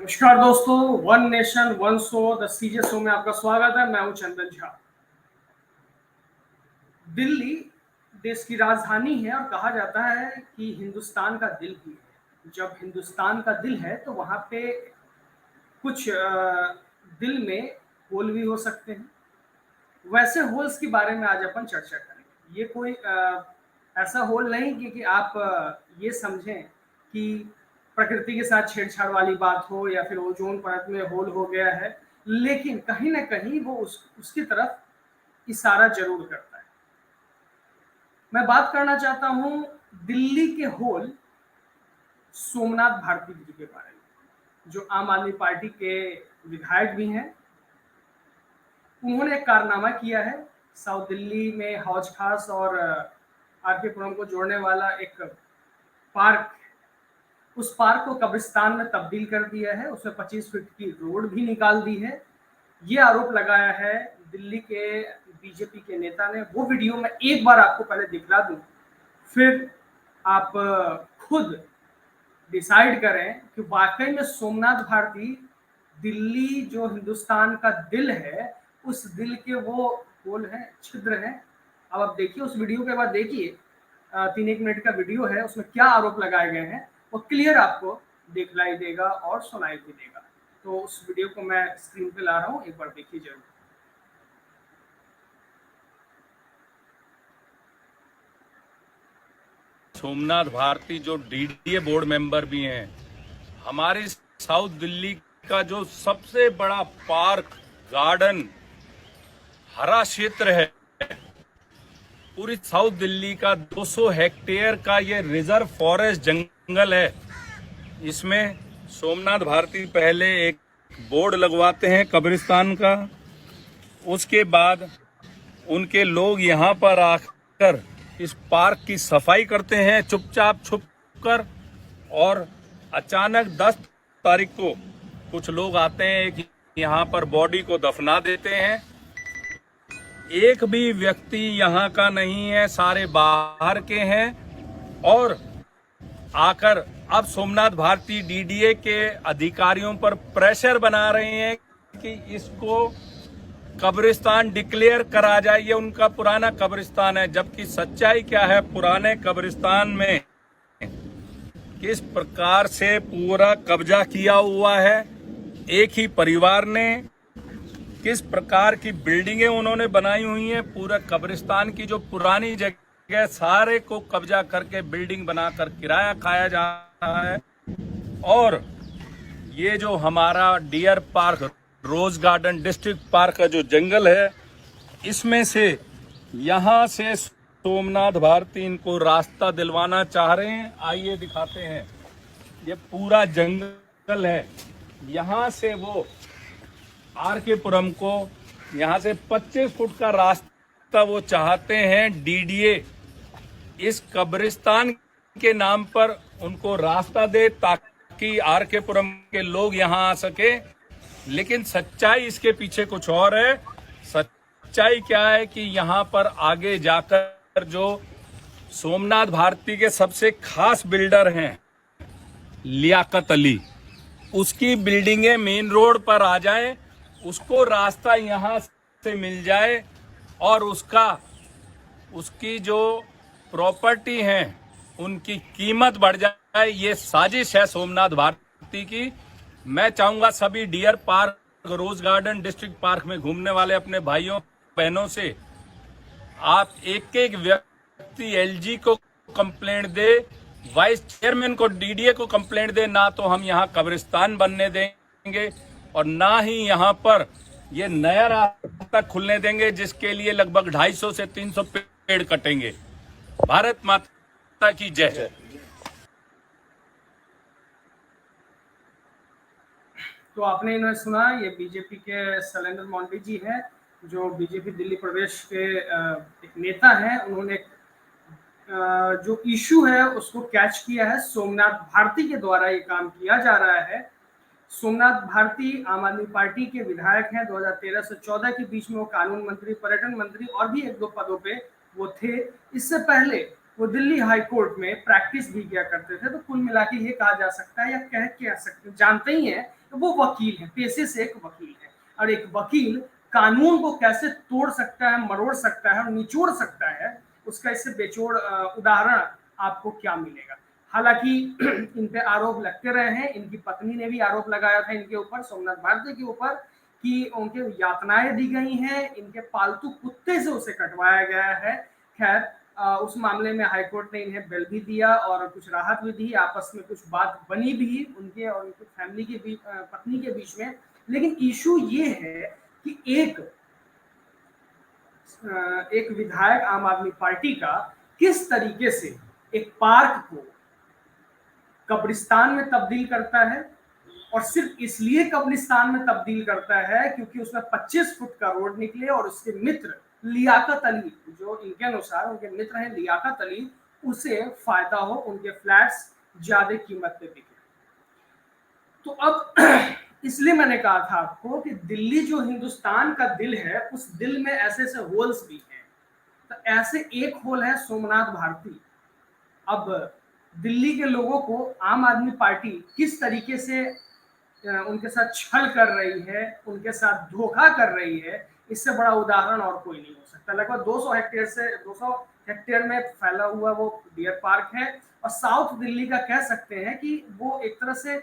नमस्कार दोस्तों, one nation one show the CJ show में आपका स्वागत है। मैं हूं चंदन झा। दिल्ली देश की राजधानी है और कहा जाता है कि हिंदुस्तान का दिल भी है। जब हिंदुस्तान का दिल है तो वहां पे कुछ दिल में होल भी हो सकते हैं। वैसे होल्स के बारे में आज अपन चर्चा करेंगे। ये कोई ऐसा होल नहीं कि आप ये समझें कि प्रकृति के साथ छेड़छाड़ वाली बात हो या फिर ओजोन परत में होल हो गया है, लेकिन कहीं ना कहीं वो उसकी तरफ इशारा जरूर करता है। मैं बात करना चाहता हूं दिल्ली के होल सोमनाथ भारती जी के बारे में, जो आम आदमी पार्टी के विधायक भी हैं। उन्होंने एक कारनामा किया है। साउथ दिल्ली में हौज खास और आरके पुरम को जोड़ने वाला एक पार्क, उस पार्क को कब्रिस्तान में तब्दील कर दिया है। उसमें 25 फीट की रोड भी निकाल दी है। ये आरोप लगाया है दिल्ली के बीजेपी के नेता ने। वो वीडियो मैं एक बार आपको पहले दिखला दूं, फिर आप खुद डिसाइड करें कि वाकई में सोमनाथ भारती दिल्ली जो हिंदुस्तान का दिल है, उस दिल के वो होल हैं, छिद्र हैं। अब आप देखिए उस वीडियो के बाद, देखिए 3-1 मिनट का वीडियो है, उसमें क्या आरोप लगाए गए हैं वो क्लियर आपको दिखलाई देगा और सुनाई भी देगा। तो उस वीडियो को मैं स्क्रीन पे ला रहा हूँ, एक बार देखिए जरूर। सोमनाथ भारती जो डीडीए बोर्ड मेंबर भी हैं, हमारे साउथ दिल्ली का जो सबसे बड़ा पार्क, गार्डन, हरा क्षेत्र है, पूरी साउथ दिल्ली का 200 हेक्टेयर का ये रिजर्व फॉरेस्ट जंगल है। इसमें सोमनाथ भारती पहले एक बोर्ड लगवाते हैं कब्रिस्तान का। उसके बाद उनके लोग यहाँ पर आकर इस पार्क की सफाई करते हैं चुपचाप छुप कर, और अचानक 10 तारीख को कुछ लोग आते हैं कि यहाँ पर बॉडी को दफना देते हैं। एक भी व्यक्ति यहाँ का नहीं है, सारे बाहर के हैं। और आकर अब सोमनाथ भारती डीडीए के अधिकारियों पर प्रेशर बना रहे हैं कि इसको कब्रिस्तान डिक्लेयर करा जाए। ये उनका पुराना कब्रिस्तान है, जबकि सच्चाई क्या है पुराने कब्रिस्तान में, किस प्रकार से पूरा कब्जा किया हुआ है एक ही परिवार ने, किस प्रकार की बिल्डिंगें उन्होंने बनाई हुई हैं। पूरा कब्रिस्तान की जो पुरानी जगह सारे को कब्जा करके बिल्डिंग बनाकर किराया खाया जा रहा है। और ये जो हमारा deer park, rose garden district park का जो जंगल है, इसमें से यहां से सोमनाथ भारती इनको रास्ता दिलवाना चाह रहे हैं। आइए दिखाते हैं, ये पूरा जंगल है। यहां से वो आरके पुरम को यहां से 25 फुट का रास्ता वो चाहते हैं डीडीए इस कब्रिस्तान के नाम पर उनको रास्ता दे, ताकि आरके पुरम के लोग यहां आ सके। लेकिन सच्चाई इसके पीछे कुछ और है। सच्चाई क्या है कि यहां पर आगे जाकर जो सोमनाथ भारती के सबसे खास बिल्डर हैं लियाकत अली, उसकी बिल्डिंगें मेन रोड पर आ जाए, उसको रास्ता यहां से मिल जाए और उसकी जो प्रॉपर्टी है उनकी कीमत बढ़ जाए। ये साजिश है सोमनाथ भारती की। मैं चाहूंगा सभी deer park, rose garden district park में घूमने वाले अपने भाइयों बहनों से, आप एक एक व्यक्ति एलजी को कंप्लेंट दे, वाइस चेयरमैन को डीडीए को कंप्लेंट दे। ना तो हम यहाँ कब्रिस्तान बनने देंगे और ना ही यहाँ पर ये नया रास्ता खुलने देंगे, जिसके लिए लगभग 250 से 300 पेड़ कटेंगे। भारत माता की जय। तो आपने इन्हें सुना, ये बीजेपी के शैलेंद्र मौंडी जी हैं, जो बीजेपी दिल्ली प्रदेश के एक नेता हैं। उन्होंने जो इशू है उसको कैच किया है। सोमनाथ भारती के द्वारा ये काम किया जा रहा है। सोमनाथ भारती आम आदमी पार्टी के विधायक हैं। 2013 से 14 के बीच में वो कानून मंत्री, पर्यटन मंत्री और भी 1-2 पदों पे वो थे। इससे पहले वो दिल्ली हाई कोर्ट में प्रैक्टिस भी किया करते थे। तो कुल मिला के ये कहा जा सकता है, या कह सकते जानते ही हैं, तो वो वकील है, पेशे से एक वकील है। और एक वकील कानून को कैसे तोड़ सकता है, मरोड़ सकता है और निचोड़ सकता है, उसका इससे बेजोड़ उदाहरण आपको क्या मिलेगा। हालांकि इन पे आरोप लगते रहे हैं, इनकी पत्नी ने भी आरोप लगाया था इनके ऊपर, सोमनाथ भारती के ऊपर, कि उनके यातनाएं दी गई हैं, इनके पालतू कुत्ते से उसे कटवाया गया है। खैर उस मामले में हाईकोर्ट ने इन्हें बेल भी दिया और कुछ राहत भी दी, आपस में कुछ बात बनी भी उनके और उनकी फैमिली के बीच, पत्नी के बीच में। लेकिन इशू ये है कि एक विधायक आम आदमी पार्टी का किस तरीके से एक पार्क को कब्रिस्तान में तब्दील करता है, और सिर्फ इसलिए कब्रिस्तान में तब्दील करता है क्योंकि उसमें 25 फुट का रोड निकले और उसके मित्र लियाकत अली, जो इनके अनुसार उनके मित्र हैं लियाकत अली, उसे फायदा हो, उनके फ्लैट्स ज्यादा कीमत पे बिके। तो अब इसलिए मैंने कहा था आपको कि दिल्ली जो हिंदुस्तान का दिल है, उस दिल में ऐसे ऐसे होल्स भी हैं। तो ऐसे एक होल है सोमनाथ भारती। अब दिल्ली के लोगों को आम आदमी पार्टी किस तरीके से उनके साथ छल कर रही है, उनके साथ धोखा कर रही है, इससे बड़ा उदाहरण और कोई नहीं हो सकता। लगभग 200 हेक्टेयर में फैला हुआ वो डियर पार्क है, और साउथ दिल्ली का कह सकते हैं कि वो एक तरह से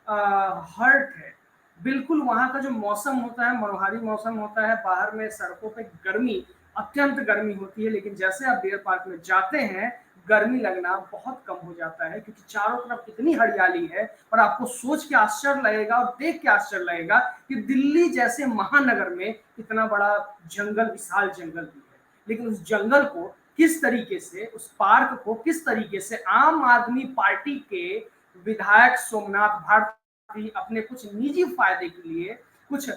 हर्ट है। बिल्कुल वहाँ का जो मौसम होता है, मनोहारी मौसम होता है, बाहर में सड़कों पे गर्मी, अत्यंत गर्मी होती है, लेकिन जैसे आप डियर पार्क में जाते हैं गर्मी लगना बहुत कम हो जाता है, क्योंकि चारों तरफ इतनी हरियाली है। और आपको सोच के आश्चर्य लगेगा और देख के आश्चर्य लगेगा कि दिल्ली जैसे महानगर में इतना बड़ा जंगल, विशाल जंगल भी है, लेकिन उस जंगल को किस तरीके से, उस पार्क को किस तरीके से आम आदमी पार्टी के विधायक सोमनाथ भारती अपने कुछ निजी फायदे के लिए, कुछ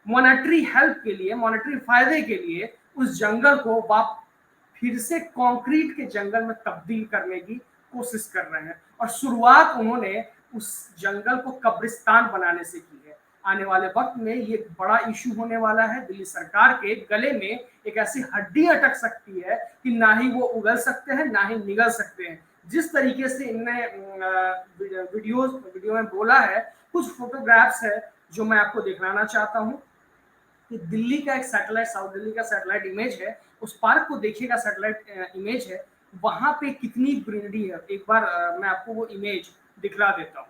मॉनेटरी हेल्प के लिए, मॉनेटरी फायदे के लिए उस जंगल को फिर से कंक्रीट के जंगल में तब्दील करने की कोशिश कर रहे हैं। और शुरुआत उन्होंने उस जंगल को कब्रिस्तान बनाने से की है। आने वाले वक्त में ये बड़ा इशू होने वाला है। दिल्ली सरकार के गले में एक ऐसी हड्डी अटक सकती है कि ना ही वो उगल सकते हैं, ना ही निगल सकते हैं। जिस तरीके से इनने वीडियो में बोला है, कुछ फोटोग्राफ्स है जो मैं आपको दिखलाना चाहता हूँ कि दिल्ली का एक सैटेलाइट, साउथ दिल्ली का सैटेलाइट इमेज है, उस पार्क को देखिएगा, सैटेलाइट इमेज है, वहां पे कितनी ग्रीनरी है। एक बार मैं आपको वो इमेज दिखला देता हूं।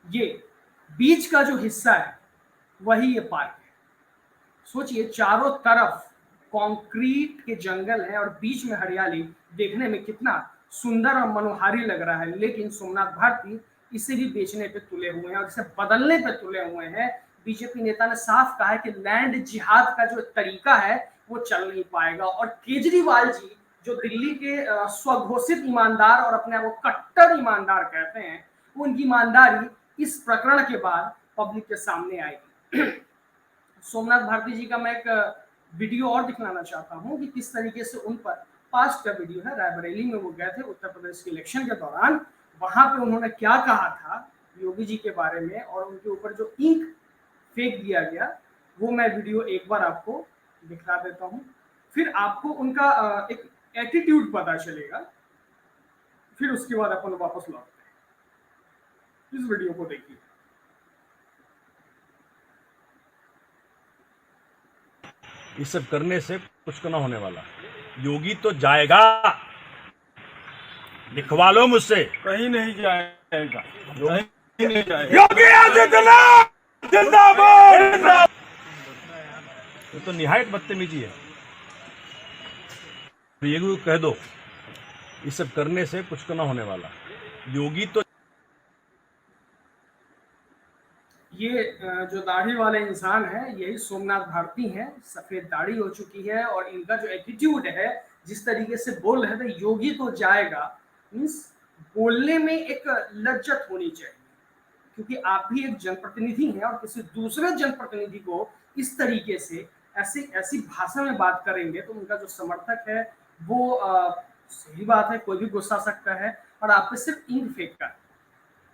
ये बीच का जो हिस्सा है वही ये पार्क है। सोचिए, चारों तरफ कंक्रीट के जंगल है और बीच में हरियाली, देखने में कितना सुंदर और मनोहारी लग रहा है। लेकिन सोमनाथ भारती इसे भी बेचने पे तुले हुए हैं और इसे बदलने पे तुले हुए हैं। बीजेपी नेता ने साफ कहा है कि लैंड जिहाद का जो तरीका है वो चल नहीं पाएगा। और केजरीवाल जी, जो दिल्ली के स्वघोषित ईमानदार और अपने आप को कट्टर ईमानदार कहते हैं, वो उनकी ईमानदारी इस प्रकरण के बाद पब्लिक के सामने आएगी। सोमनाथ भारती जी का मैं एक वीडियो और दिखलाना चाहता हूं कि किस तरीके से उन पर, पास्ट का वीडियो है, रायबरेली में वो गए थे उत्तर प्रदेश के इलेक्शन के दौरान। वहां पे उन्होंने क्या कहा था योगी जी के बारे में, और उनके ऊपर जो इंक फेंक दिया गया, वो मैं वीडियो एक बार आपको दिखला देता हूं। फिर आपको उनका एक एटीट्यूड पता चलेगा। फिर उसके बाद अपन वापस लौटते हैं। इस वीडियो को देखिए। ये सब करने से कुछ तो ना होने वाला। योगी तो जाएगा, लिखवा लो मुझसे। कहीं नहीं जाएगा, कहीं नहीं जाएगा। योगी आदित्यनाथ जिंदाबाद। ये तो निहायत बदतमीजी है। ये भी कह दो, ये सब करने से कुछ तो ना होने वाला। योगी तो, ये जो दाढ़ी वाले इंसान है, यही सोमनाथ भारती हैं। सफेद दाढ़ी हो चुकी है और इनका जो एटीट्यूड है, जिस तरीके से बोल रहे थे योगी तो जाएगा, मीन्स बोलने में एक लज्जत होनी चाहिए, क्योंकि आप भी एक जनप्रतिनिधि हैं और किसी दूसरे जनप्रतिनिधि को इस तरीके से ऐसी भाषा में बात करेंगे तो उनका जो समर्थक है वो सही बात है, कोई भी गुस्सा सकता है और आप पे सिर्फ इंक फेंकता है।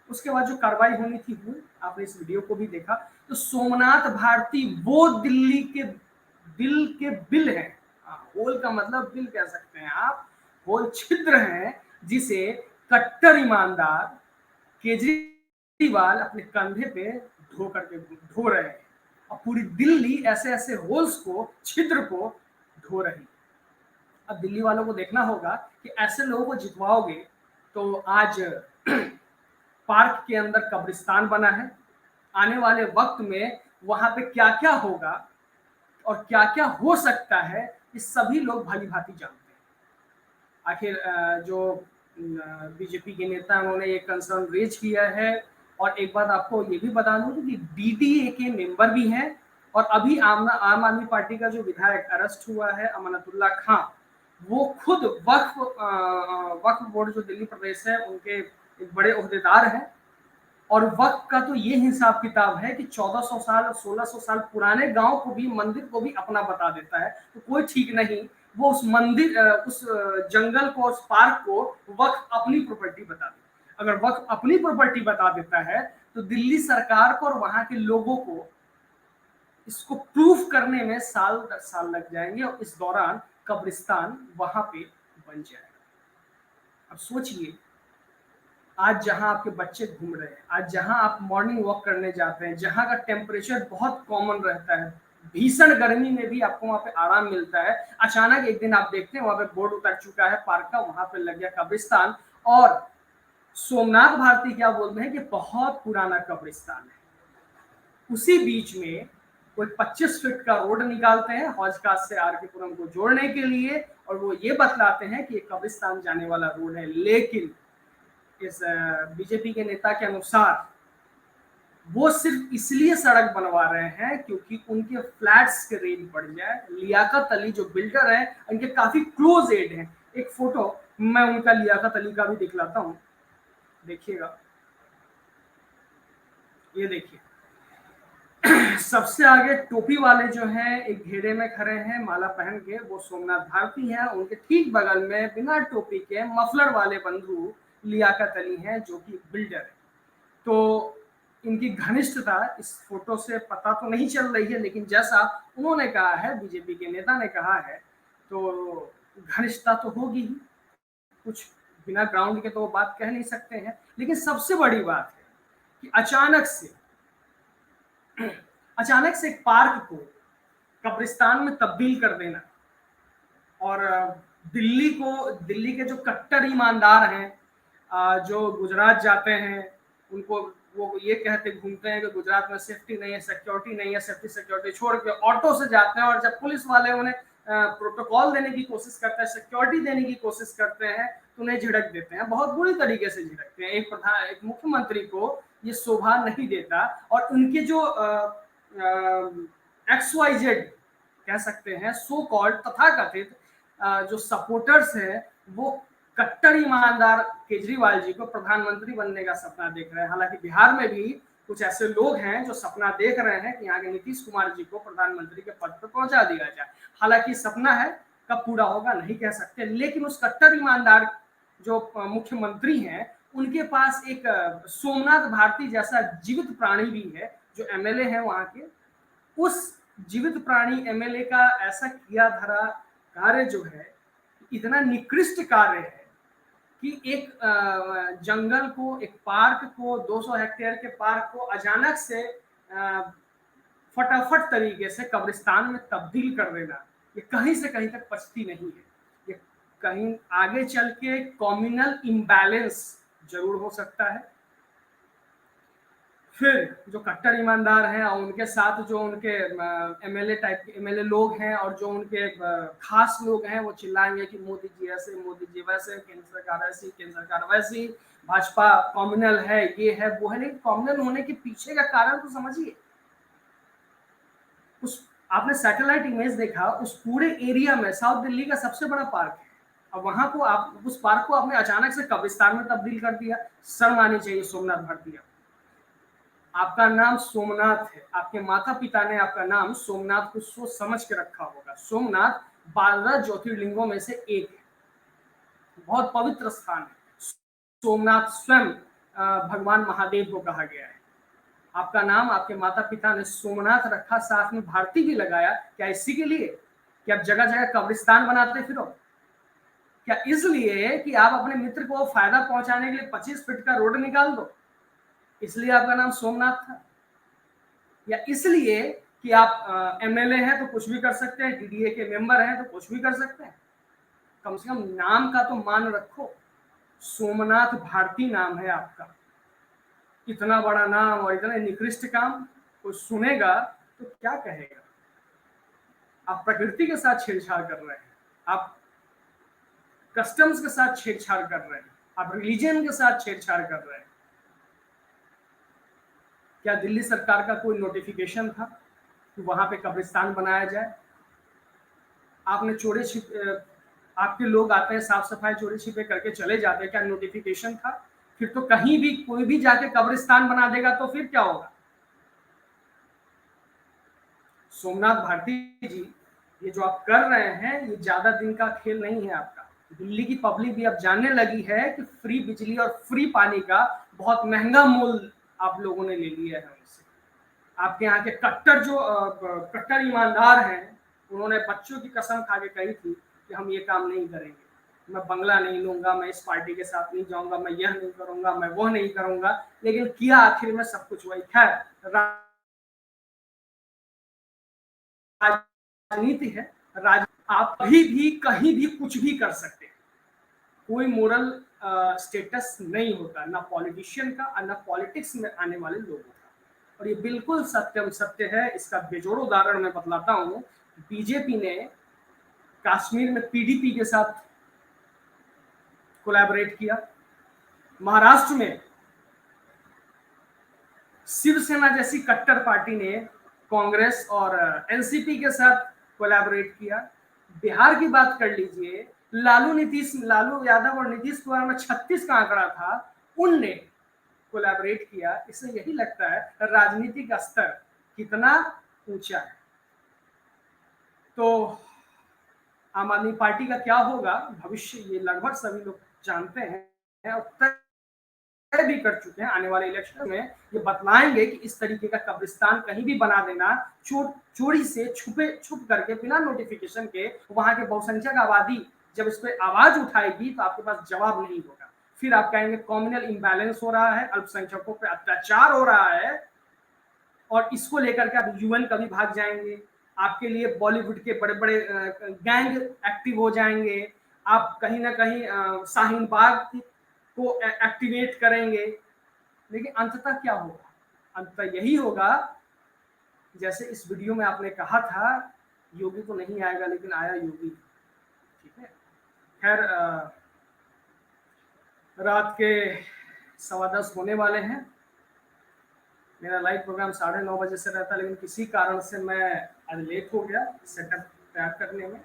उसके बाद जो कार्रवाई होनी थी हुई, आपने इस वीडियो को भी देखा। तो सोमनाथ भारती वो दिल्ली के दिल के बिल हैं। होल का मतलब बिल कह सकते हैं आप, होल छिद्र हैं जिसे कट्टर ईमानदार केजरीवाल अपने कंधे पे धो रहे हैं और पूरी दिल्ली ऐसे ऐसे होल्स को, छिद्र को धो रही है। अब दिल्ली वालों को देखना होगा कि ऐसे लोगों को जितवाओगे तो आज पार्क के अंदर कब्रिस्तान बना है, आने वाले वक्त में वहां पे क्या क्या होगा और क्या क्या हो सकता है, ये सभी लोग भली भांति जानते हैं। आखिर जो बीजेपी के नेता उन्होंने ये कंसर्न रेज किया है। और एक बात आपको ये भी बता दूं कि डीडीए के मेंबर भी हैं और अभी आम आदमी पार्टी का जो विधायक अरेस्ट हुआ है अमानतुल्लाह खां, वो खुद वक्फ बोर्ड जो दिल्ली प्रदेश है उनके एक बड़े ओहदेदार हैं। और वक्त का तो ये हिसाब किताब है कि 1400 साल और 1600 साल पुराने गांव को भी, मंदिर को भी अपना बता देता है। तो कोई ठीक नहीं, वो उस मंदिर, उस जंगल को, उस पार्क को वक्त अपनी प्रॉपर्टी बता दे। अगर वक्त अपनी प्रॉपर्टी बता देता है तो दिल्ली सरकार को और वहां के लोगों को इसको प्रूफ करने में साल 10 साल लग जाएंगे और इस दौरान कब्रिस्तान वहां पे बन जाएगा। अब सोचिए, आज जहां आपके बच्चे घूम रहे हैं, आज जहां आप मॉर्निंग वॉक करने जाते हैं, जहां का टेम्परेचर बहुत कॉमन रहता है, भीषण गर्मी में भी आपको वहां पे आराम मिलता है, अचानक एक दिन आप देखते हैं वहां पे बोर्ड उतर चुका है पार्क का, वहां पे लग गया कब्रिस्तान। और सोमनाथ भारती क्या बोलते हैं कि बहुत पुराना कब्रिस्तान है। उसी बीच में कोई 25 फीट का रोड निकालते हैं हौजखास से आर के पुरम को जोड़ने के लिए और वो ये बतलाते हैं कि ये कब्रिस्तान जाने वाला रोड है। लेकिन इस बीजेपी के नेता के अनुसार वो सिर्फ इसलिए सड़क बनवा रहे हैं क्योंकि उनके फ्लैट्स के रेट बढ़ जाए। लियाकत अली जो बिल्डर है, उनके काफी क्लोज एड हैं। एक फोटो मैं उनका लियाकत अली का भी दिखलाता हूं, देखिएगा, ये देखिए। सबसे आगे टोपी वाले जो हैं एक घेरे में खड़े हैं माला पहन के, वो सोमनाथ भारती हैं। उनके ठीक बगल में बिना टोपी के मफलर वाले बंधु लियाकत अली हैं जो कि बिल्डर है। तो इनकी घनिष्ठता इस फोटो से पता तो नहीं चल रही है, लेकिन जैसा उन्होंने कहा है, बीजेपी के नेता ने कहा है, तो घनिष्ठता तो होगी ही। कुछ बिना ग्राउंड के तो वो बात कह नहीं सकते हैं। लेकिन सबसे बड़ी बात है कि अचानक से एक पार्क को कब्रिस्तान में तब्दील कर देना और दिल्ली के जो कट्टर ईमानदार हैं, जो गुजरात जाते हैं, उनको वो ये कहते घूमते हैं कि गुजरात में सेफ्टी नहीं है, सिक्योरिटी नहीं है, सिक्योरिटी छोड़ के ऑटो से जाते हैं और जब पुलिस वाले उन्हें प्रोटोकॉल देने की कोशिश करते हैं, सिक्योरिटी देने की कोशिश करते हैं तो उन्हें झिड़क देते हैं, बहुत बुरी तरीके से झिड़कते हैं। एक मुख्यमंत्री को ये शोभा नहीं देता। और उनके जो XYZ कह सकते हैं, सो कॉल्ड तथाकथित जो सपोर्टर्स हैं, वो कट्टर ईमानदार केजरीवाल जी को प्रधानमंत्री बनने का सपना देख रहे हैं। हालांकि बिहार में भी कुछ ऐसे लोग हैं जो सपना देख रहे हैं कि यहाँ के नीतीश कुमार जी को प्रधानमंत्री के पद पर पहुंचा दिया जाए। हालांकि सपना है, कब पूरा होगा नहीं कह सकते। लेकिन उस कट्टर ईमानदार जो मुख्यमंत्री हैं, उनके पास एक सोमनाथ भारती जैसा जीवित प्राणी भी है जो MLA है वहां के। उस जीवित प्राणी MLA का ऐसा किया धरा कार्य जो है, इतना निकृष्ट कार्य है कि एक जंगल को, एक पार्क को, 200 हेक्टेयर के पार्क को अचानक से फटाफट तरीके से कब्रिस्तान में तब्दील कर देना, ये कहीं से कहीं तक पचती नहीं है। ये कहीं आगे चल के कम्युनल इम्बैलेंस जरूर हो सकता है। फिर जो कट्टर ईमानदार हैं और उनके साथ जो उनके MLA लोग हैं और जो उनके खास लोग हैं, वो चिल्लाएंगे कि मोदी जी ऐसे, मोदी जी वैसे, केंद्र सरकार ऐसी, केंद्र सरकार वैसी, भाजपा कम्युनल है, ये है वो है। लेकिन कम्युनल होने के पीछे का कारण तो समझिए। आपने सैटेलाइट इमेज देखा, उस पूरे एरिया में साउथ दिल्ली का सबसे बड़ा पार्क है और वहां को उस पार्क को आपने अचानक से कब्रिस्तान में तब्दील कर दिया। शर्म आनी चाहिए सोमनाथ भारती। आपका नाम सोमनाथ है, आपके माता पिता ने आपका नाम सोमनाथ को सोच समझ के रखा होगा। सोमनाथ 12 ज्योतिर्लिंगों में से एक है, बहुत पवित्र स्थान है। सोमनाथ स्वयं भगवान महादेव को कहा गया है। आपका नाम आपके माता पिता ने सोमनाथ रखा, साथ में भारती भी लगाया, क्या इसी के लिए कि आप जगह जगह कब्रिस्तान बनाते फिरो? क्या इसलिए कि आप अपने मित्र को फायदा पहुंचाने के लिए 25 फीट का रोड निकाल दो, इसलिए आपका नाम सोमनाथ था? या इसलिए कि आप एमएलए हैं तो कुछ भी कर सकते हैं, डीडीए के मेंबर हैं तो कुछ भी कर सकते हैं? कम से कम नाम का तो मान रखो। सोमनाथ भारती नाम है आपका। इतना बड़ा नाम और इतना निकृष्ट काम कोई सुनेगा तो क्या कहेगा? आप प्रकृति के साथ छेड़छाड़ कर रहे हैं, आप कस्टम्स के साथ छेड़छाड़ कर रहे हैं, आप रिलीजन के साथ छेड़छाड़ कर रहे हैं। क्या दिल्ली सरकार का कोई नोटिफिकेशन था कि वहां पे कब्रिस्तान बनाया जाए? आपने चोरी छिप आपके लोग आते हैं, साफ सफाई चोरी छिपे करके चले जाते हैं, क्या नोटिफिकेशन था? फिर तो कहीं भी कोई भी जाके कब्रिस्तान बना देगा तो फिर क्या होगा? सोमनाथ भारती जी, ये जो आप कर रहे हैं ये ज्यादा दिन का खेल नहीं है आपका। दिल्ली की पब्लिक भी अब जानने लगी है कि फ्री बिजली और फ्री पानी का बहुत महंगा मूल्य आप लोगों ने ले लिया है उनसे। आपके यहाँ के कट्टर ईमानदार हैं, उन्होंने बच्चों की कसम खा के कही थी कि हम ये काम नहीं करेंगे, मैं बंगला नहीं लूंगा, मैं इस पार्टी के साथ नहीं जाऊंगा, मैं यह नहीं करूंगा, मैं वो नहीं करूंगा, लेकिन किया आखिर में सब कुछ वही। खैर, राजनीति है, आप कभी भी कहीं भी कुछ भी कर सकते हैं। कोई मोरल स्टेटस नहीं होता, ना पॉलिटिशियन का और ना पॉलिटिक्स में आने वाले लोगों का। और ये बिल्कुल सत्यम सत्य है। इसका बेजोड़ उदाहरण मैं बतलाता हूँ। बीजेपी ने कश्मीर में पीडीपी के साथ कोलैबोरेट किया, महाराष्ट्र में शिवसेना जैसी कट्टर पार्टी ने कांग्रेस और एनसीपी के साथ कोलैबोरेट किया। बिहार की बात कर लीजिए, लालू यादव और नीतीश कुमार में 36 का आंकड़ा था, उनने कोलैबोरेट किया। इससे यही लगता है राजनीतिक स्तर कितना ऊंचा है। तो आम आदमी पार्टी का क्या होगा भविष्य, ये लगभग सभी लोग जानते हैं और तय भी कर चुके हैं। आने वाले इलेक्शन में ये बतलाएंगे कि इस तरीके का कब्रिस्तान कहीं भी बना देना, चोरी से छुप करके बिना नोटिफिकेशन के, वहां के बहुसंख्यक आबादी जब इस पर आवाज उठाएगी तो आपके पास जवाब नहीं होगा। फिर आप कहेंगे कम्युनल इम्बैलेंस हो रहा है, अल्पसंख्यकों पे अत्याचार हो रहा है, और इसको लेकर के आप यूएन कभी भाग जाएंगे। आपके लिए बॉलीवुड के बड़े बड़े गैंग एक्टिव हो जाएंगे। आप कहीं ना कहीं शाहीन बाग को एक्टिवेट करेंगे। लेकिन अंततः क्या होगा? अंततः यही होगा जैसे इस वीडियो में आपने कहा था, योगी तो नहीं आएगा लेकिन आया योगी। ठीक है, खैर रात के 10:15 होने वाले हैं। मेरा लाइव प्रोग्राम 9:30 बजे से रहता, लेकिन किसी कारण से मैं आज लेट हो गया सेटअप तैयार करने में।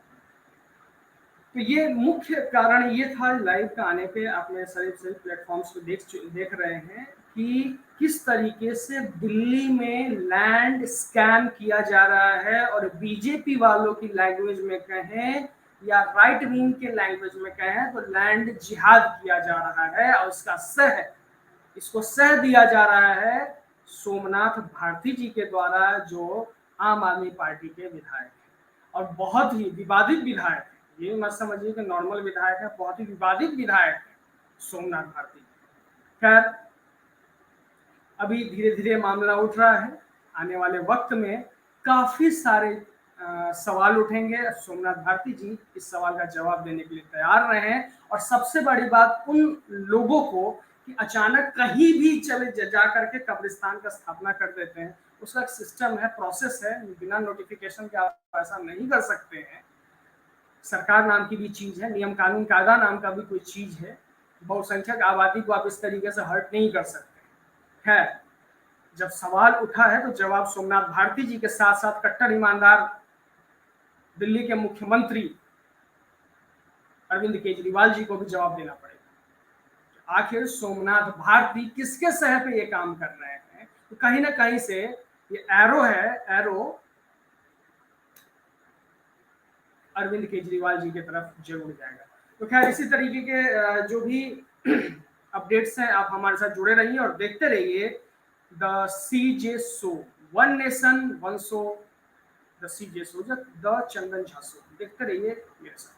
तो ये मुख्य कारण ये था लाइव का आने पे। आप मेरे सभी प्लेटफॉर्म्स पे देख रहे हैं कि किस तरीके से दिल्ली में लैंड स्कैम किया जा रहा है, और बीजेपी वालों की लैंग्वेज में कहें या राइट विंग के लैंग्वेज में कहें तो लैंड जिहाद किया जा रहा है। और इसको सह दिया जा रहा है सोमनाथ भारती जी के द्वारा, जो आम आदमी पार्टी के विधायक हैं और बहुत ही विवादित विधायक हैं। ये मत समझिए कि नॉर्मल विधायक है, बहुत ही विवादित विधायक है सोमनाथ भारती। खैर, अभी धीरे धीरे मामला उठ रहा है। आने वाले वक्त में काफी सारे सवाल उठेंगे। सोमनाथ भारती जी इस सवाल का जवाब देने के लिए तैयार रहे। और सबसे बड़ी बात उन लोगों को कि अचानक कहीं भी चले जा करके कब्रिस्तान का स्थापना कर देते हैं, उसका एक सिस्टम है, प्रोसेस है। बिना नोटिफिकेशन के आप ऐसा नहीं कर सकते हैं। सरकार नाम की भी चीज है, नियम कानून कायदा नाम का भी कोई चीज है। बहुसंख्यक आबादी को आप इस तरीके से हर्ट नहीं कर सकते। खैर, जब सवाल उठा है तो जवाब सोमनाथ भारती जी के साथ साथ कट्टर ईमानदार दिल्ली के मुख्यमंत्री अरविंद केजरीवाल जी को भी जवाब देना पड़ेगा। आखिर सोमनाथ भारती किसके सह पे ये काम कर रहे हैं? तो कहीं ना कहीं से ये एरो अरविंद केजरीवाल जी की तरफ जरूर जाएगा। तो खैर, इसी तरीके के जो भी अपडेट्स हैं आप हमारे साथ जुड़े रहिए और देखते रहिए the CJ show, one nation one show, the CJ show, the Chandan Jha show. देखते रहिए मेरे साथ।